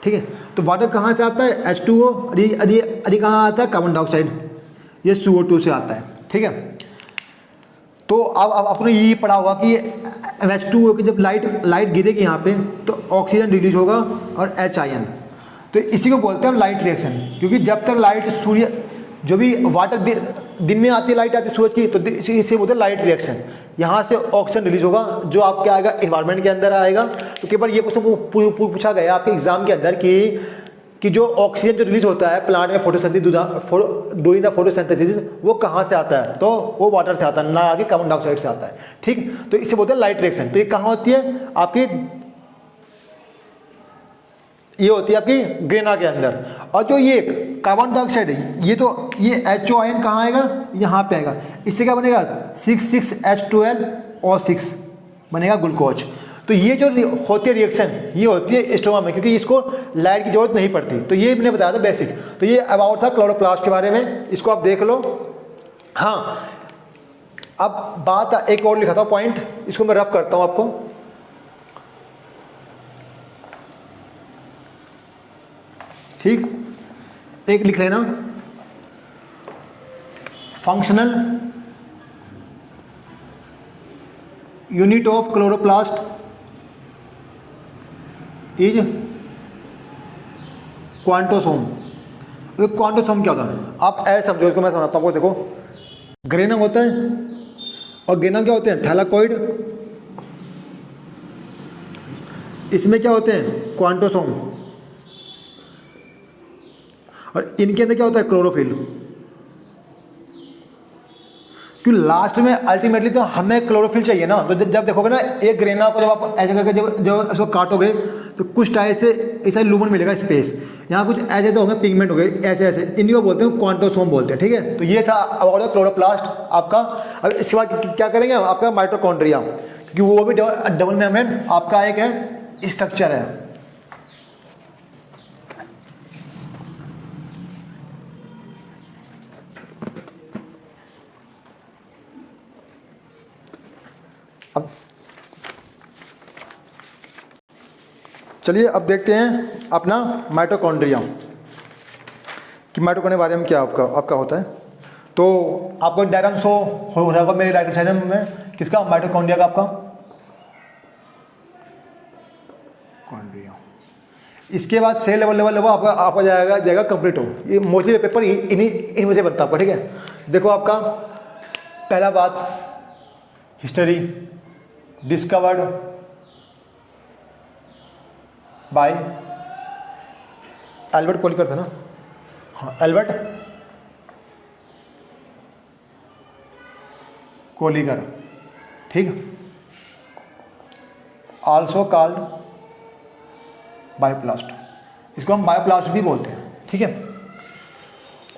ठीक है, तो वाटर कहाँ से आता है, H2O, अरे कहाँ आता है, कार्बन डाइऑक्साइड, ये CO2 से आता है। ठीक है, तो अब आपने ये पढ़ा होगा कि H2O की जब लाइट गिरेगी यहाँ पे तो ऑक्सीजन रिलीज होगा और H आयन, तो इसी को बोलते हैं लाइट रिएक्शन। क्योंकि जब तक लाइट सूर्य जो भी वाटर दिन में आती है, लाइट आती है सूरज की, तो इसे बोलते हैं लाइट रिएक्शन। यहाँ से ऑक्सीजन रिलीज होगा जो आपके आएगा इन्वायरमेंट के अंदर आएगा। तो कई बार ये क्वेश्चन पूछा गया आपके एग्जाम के अंदर कि जो ऑक्सीजन जो रिलीज होता है प्लांट में ड्यूरिंग द फोटोसिंथेसिस, वो कहाँ से आता है? तो वो वाटर से आता है, ना आगे कार्बन डाइऑक्साइड से आता है। ठीक, तो इसे बोलते हैं लाइट रिएक्शन। तो ये कहाँ होती है? आपकी ये होती है आपकी ग्रेना के अंदर। और जो ये कार्बन डाइऑक्साइड है, ये HO आयन कहाँ आएगा? यहाँ पे आएगा। इससे क्या बनेगा? 6,6H12O6 बनेगा ग्लूकोज। तो ये जो होती है रिएक्शन, ये होती है स्टोमा में, क्योंकि इसको लाइट की जरूरत नहीं पड़ती। तो ये मैंने बताया था बेसिक। तो ये अबाउट था क्लोरोप्लास्ट के बारे में, इसको आप देख लो। हाँ, अब बात एक और लिखा था पॉइंट, इसको मैं रफ करता हूँ आपको। ठीक, एक लिख लेना, functional unit of chloroplast is quantosome. Quantosome क्या होता है? आप ऐसे समझो, इसको मैं समझाता हूँ। देखो, ग्रेना होता है और ग्रेना क्या होते हैं? थैलाकॉइड। इसमें क्या होते हैं? क्वांटोसोम। और इनके अंदर क्या होता है? क्लोरोफिल। क्यों लास्ट में अल्टीमेटली तो हमें क्लोरोफिल चाहिए ना। तो जब देखोगे ना एक ग्रेना को, जब आप ऐसे करके जब इसको काटोगे तो कुछ टाइप से ऐसा लूमन मिलेगा स्पेस, यहाँ कुछ ऐसे तो होंगे पिगमेंट हो गए ऐसे ऐसे, इनको बोलते हैं क्वांटोसोम बोलते हैं। ठीक है, तो ये था अबाउट द क्लोरोप्लास्ट आपका। अब इसके बाद क्या करेंगे? आपका माइटोकॉन्ड्रिया, क्योंकि वो भी डबल मेम्ब्रेन आपका एक है स्ट्रक्चर है। अब चलिए अब देखते हैं अपना माइटोकॉन्ड्रिया कि माइटोकॉन्ड्रिया बारे में क्या आपका होता है। तो आपको डायग्राम शो हो रहा होगा मेरे राइट साइड में, किसका? माइटोकॉन्ड्रिया का आपका कॉन्ड्रिया। इसके बाद सेल लेवल आपका जाएगा कंप्लीट हो। ये मोस्टली पेपर इनमें से बनता है आपका। ठीक है, देखो आपका पहला बात, history discovered by Albert Kolliker था ना? हाँ, एल्बर्ट कोलिकर। ठीक, आल्सो कॉल्ड बायोप्लास्ट, इसको हम बायोप्लास्ट भी बोलते हैं। ठीक है,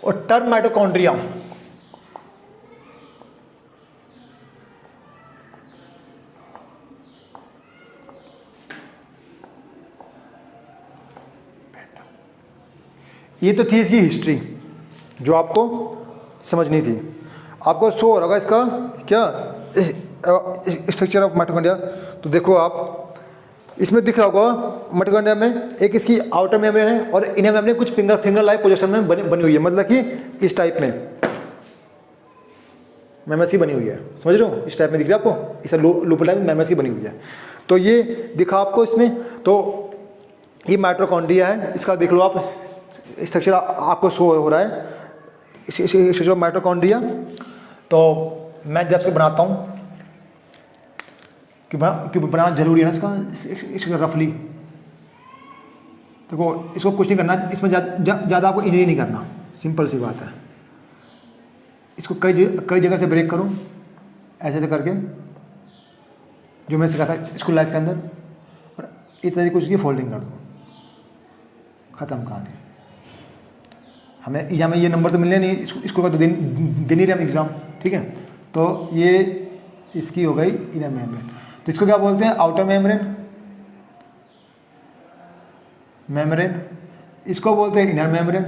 और टर्म माइटोकॉन्ड्रिया ये तो थी इसकी हिस्ट्री जो आपको समझनी थी। आपको शो हो रहा इसका क्या स्ट्रक्चर ऑफ माइटोकॉन्ड्रिया। तो देखो आप इसमें दिख रहा होगा माइटोकॉन्ड्रिया में एक इसकी आउटर मेम्ब्रेन है और इनर मेम्ब्रेन कुछ फिंगर लाइक पोजीशन में बनी हुई है, मतलब कि इस टाइप में मेम्ब्रेन की बनी हुई है। समझ रहे हो? इस टाइप में दिख रहा है आपको, इस लूप टाइप मेम्ब्रेन की बनी हुई है। तो ये दिखा आपको इसमें। तो ये माइटोकॉन्ड्रिया है, इसका देख लो आप स्ट्रक्चर आपको शो हो रहा है स्ट्रक्चर ऑफ माइटोकॉन्ड्रिया। तो मैं जस्ट बनाता हूँ कि बनाना जरूरी है ना इसका रफली। देखो इसको कुछ नहीं करना, इसमें ज़्यादा आपको इंजीनियर नहीं करना, सिंपल सी बात है। इसको कई जगह से ब्रेक करो ऐसे ऐसे करके, जो मैंने सिखाया था स्कूल लाइफ के अंदर, और इस तरीके से फोल्डिंग कर दो, ख़त्म कहानी। हमें ये नंबर तो मिलने नहीं, इसको तो दिन ही रहे हम एग्ज़ाम। ठीक है, तो ये इसकी हो गई इनर मेम्ब्रेन। तो इसको क्या बोलते हैं? Outer membrane. इसको बोलते हैं इनर मेम्ब्रेन,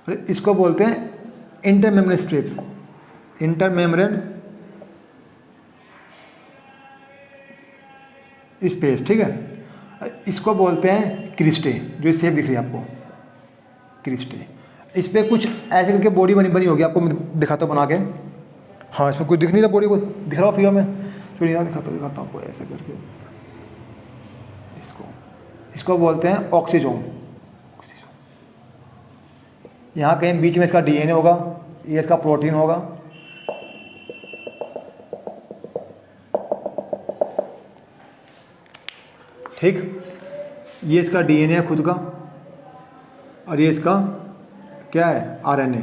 और इसको बोलते हैं inter membrane strips. Inter membrane space. ठीक है, इसको बोलते हैं क्रिस्टे, जो इस शेप दिख रही है आपको, क्रिस्टे। इस पर कुछ ऐसे करके बॉडी बनी होगी, आपको मैं दिखाता हूँ बना के। हाँ, इसमें कुछ दिख नहीं रहा, बॉडी को दिख रहा हो फिगर में, चलिए दिखाता हूँ आपको ऐसे करके। इसको बोलते हैं ऑक्सीजोम। यहाँ कहीं बीच में इसका डीएनए होगा, ये इसका प्रोटीन होगा, ठीक। ये इसका डीएनए है खुद का, और ये इसका क्या है, आरएनए।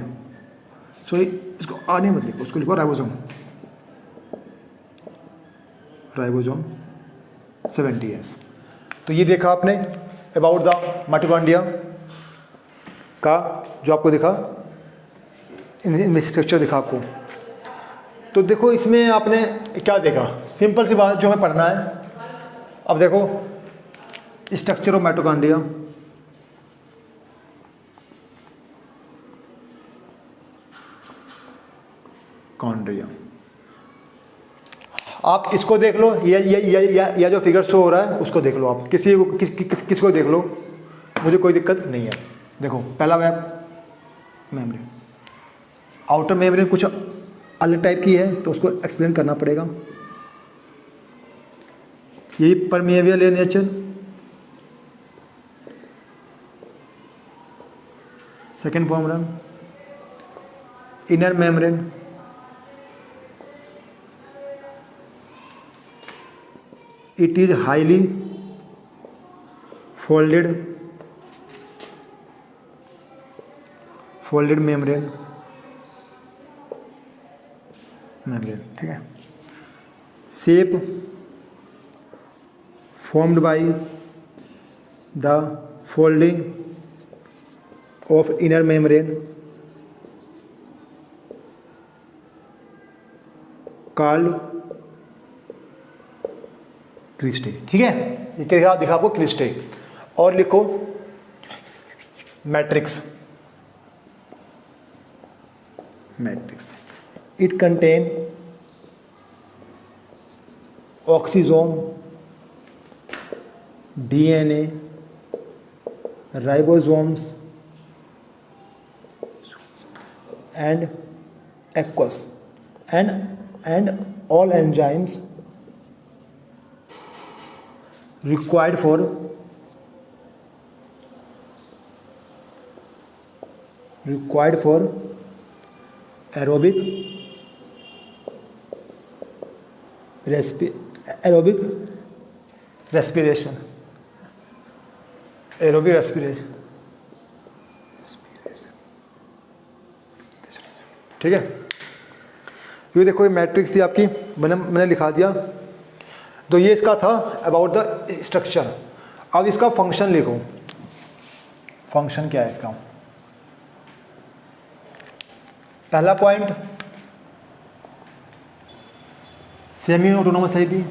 सो इसको आरएनए मत लिखो, उसको लिखो राइबोसोम, राइबोसोम 70S। तो ये देखा आपने अबाउट द माइटोकॉन्ड्रिया का, जो आपको दिखा इनमें स्ट्रक्चर दिखा आपको। तो देखो इसमें आपने क्या देखा, सिंपल सी बात जो हमें पढ़ना है। अब देखो स्ट्रक्चर ऑफ माइटोकॉन्ड्रिया, कॉन्ड्रिया, आप इसको देख लो, या जो फिगर शो हो रहा है उसको देख लो, आप किसको देख लो, मुझे कोई दिक्कत नहीं है। देखो पहला वेब मेम्ब्रेन, आउटर मेम्ब्रेन कुछ अलग टाइप की है तो उसको एक्सप्लेन करना पड़ेगा। यही परमेबल है nature. Second formula inner membrane, it is highly folded membrane, ठीक है। shape formed by the folding of inner membrane called cristae, ठीक है। ये क्या दिखा आपको, क्रिस्टे। और लिखो matrix, matrix it contain oxysome, DNA, ribosomes and aqueous and all enzymes required for aerobic respiration, ठीक है। ये देखो ये मैट्रिक्स थी आपकी, मैंने लिखा दिया। तो ये इसका था अबाउट द स्ट्रक्चर। अब इसका फंक्शन लिखो, फंक्शन क्या है इसका। पहला पॉइंट सेमी ऑटोनोमस है भी,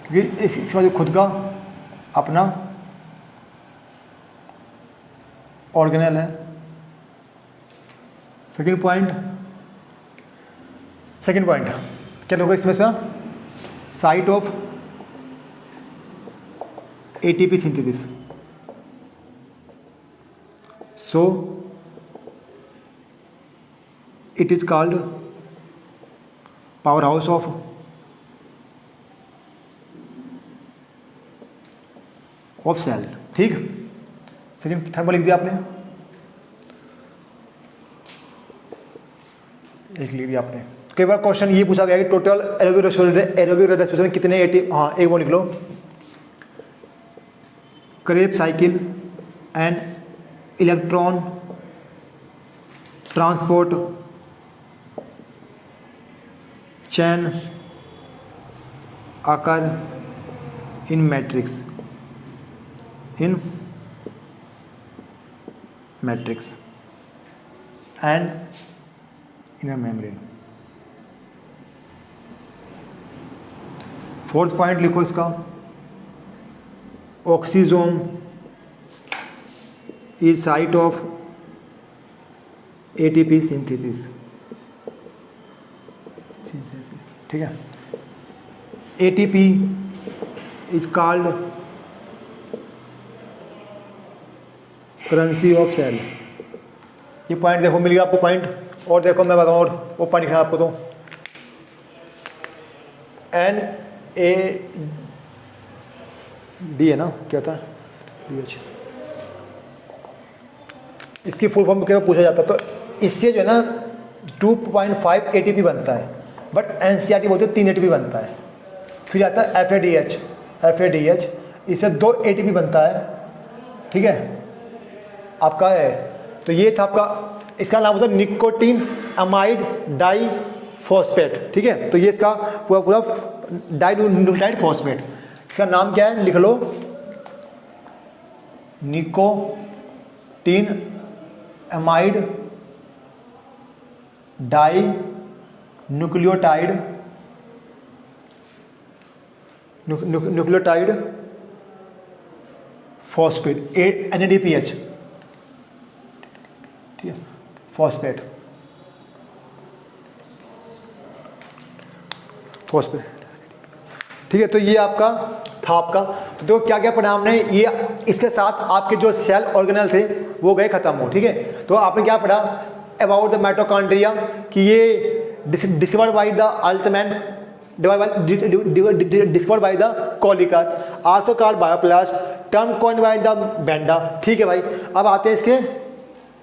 क्योंकि इसका जो खुद का अपना ऑर्गेनल है। सेकंड पॉइंट क्या होगा इसमें, site of ATP synthesis. So it is called powerhouse of cell, ठीक। सेकंड थर्ड लिख दिया आपने, एक लिख दिया आपने। कई बार क्वेश्चन ये पूछा गया कि टोटल एरोबिक रेस्पिरेशन कितने हाँ एक वो लिख लो, Krebs cycle and electron transport chain occur in matrix and inner membrane. Fourth point लिखो इसका, oxysome is site of ATP synthesis, ठीक है। ATP is called currency of cell. ये पॉइंट देखो मिल गया आपको पॉइंट। और देखो मैं बताऊँ, और वो पॉइंट लिखा आपको, तो NAD है ना, क्या था DH, इसकी फुल फॉर्म के पूछा जाता है, तो इससे जो है ना 2.5 ATP बनता है, बट NCERT बोलते हैं 3 ATP बनता है। फिर आता है FADH, इससे 2 ATP बनता है, ठीक है आपका है। तो ये था आपका, इसका नाम होता है निकोटीन अमाइड डाई फॉस्फेट, ठीक है। तो ये इसका पूरा डाइन्यूक्लियोटाइड फॉस्फेट, इसका नाम क्या है लिख लो, nicotinamide dinucleotide phosphate, NADPH, ठीक है, फॉस्फेट, ठीक है। तो ये आपका था आपका, तो देखो क्या क्या पढ़ा हमने, ये इसके साथ आपके जो सेल ऑर्गेनल थे वो गए खत्म हो, ठीक है। तो आपने क्या पढ़ा अबाउट द माइटोकॉन्ड्रिया, कि ये discovered by the Altmann, discovered by the Kolliker, also called bioplast, term coined by the Benda, ठीक है भाई। अब आते हैं इसके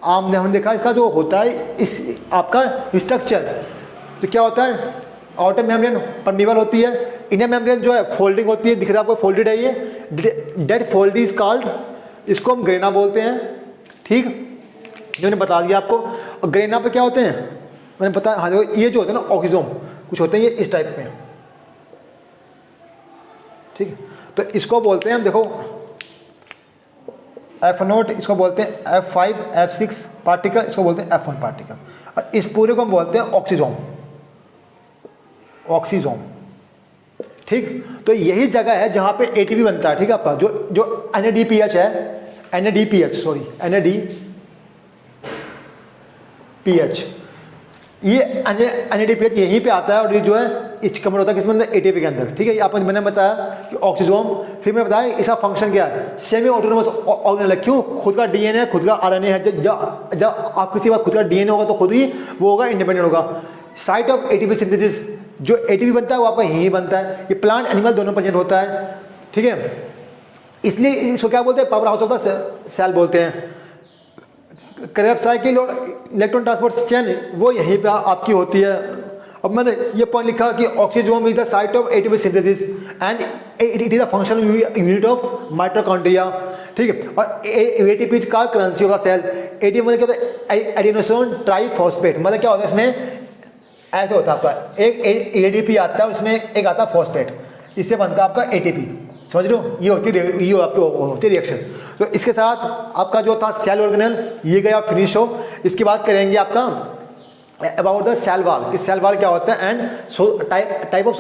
आमने, हमने देखा इसका जो होता है इस आपका स्ट्रक्चर, तो क्या होता है, आउटर मेम्ब्रेन परमीबल होती है, इनर मेम्ब्रेन जो है फोल्डिंग होती है, दिख रहा है आपको फोल्डेड है, ये डेड फोल्ड इज कॉल्ड, इसको हम ग्रेना बोलते हैं, ठीक, जो मैंने बता दिया आपको। और ग्रेना पे क्या होते हैं मैंने पता, हाँ देखो ये जो होते हैं ना ऑक्सीजोम कुछ होते हैं ये इस टाइप में, ठीक है। तो इसको बोलते हैं हम, देखो F0 इसको बोलते हैं, F5 F6 पार्टिकल इसको बोलते हैं F1 पार्टिकल, और इस पूरे को हम बोलते हैं ऑक्सीजोम, ठीक। तो यही जगह है जहाँ पे ATP बनता है, ठीक है आपका, जो NADPH है, NADPH ये NADPH यहीं पे आता है, और ये जो है इच कमर होता है किसमें, ATP के अंदर, ठीक है। ये आपको मैंने बताया कि ऑक्सीजोम, फिर मैंने बताया इसका फंक्शन क्या है, सेमी ऑटोनोमस ऑर्गेनल है, क्यों, खुद का DNA है, खुद का RNA है, जब आप किसी बात खुद का DNA होगा तो खुद ही वो होगा, इंडिपेंडेंट होगा। साइट ऑफ ATP सिंथेसिस, जो ATP बनता है वो आपका यहीं बनता है, ये प्लांट एनिमल दोनों प्रेजेंट होता है, ठीक है। इसलिए इसको क्या बोलते हैं, powerhouse of the cell बोलते हैं। क्रेब्स साइकिल और इलेक्ट्रॉन ट्रांसपोर्ट चेन वो यहीं पे आपकी होती है। अब मैंने ये पॉइंट लिखा कि oxysome is the site of ATP synthesis and it is the functional unit of mitochondria, ठीक है। और ATP का करेंसी होगा सेल, ATP मतलब क्या होता है, एडिनोसिन ट्राइफॉस्फेट, मतलब क्या होता है इसमें ऐसे होता है आपका, एक ADP आता है उसमें एक आता है फॉस्फेट, इससे बनता है आपका ATP, समझ लो, ये होती है रिएक्शन। तो इसके साथ आपका जो था सेल ऑर्गेनल ये गया फिनिश हो। इसके बाद करेंगे आपका अबाउट द सेल वॉल, कि सेल वॉल क्या होता है and type of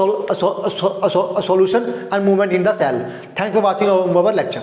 solution and movement in the cell. Thanks for watching our lecture.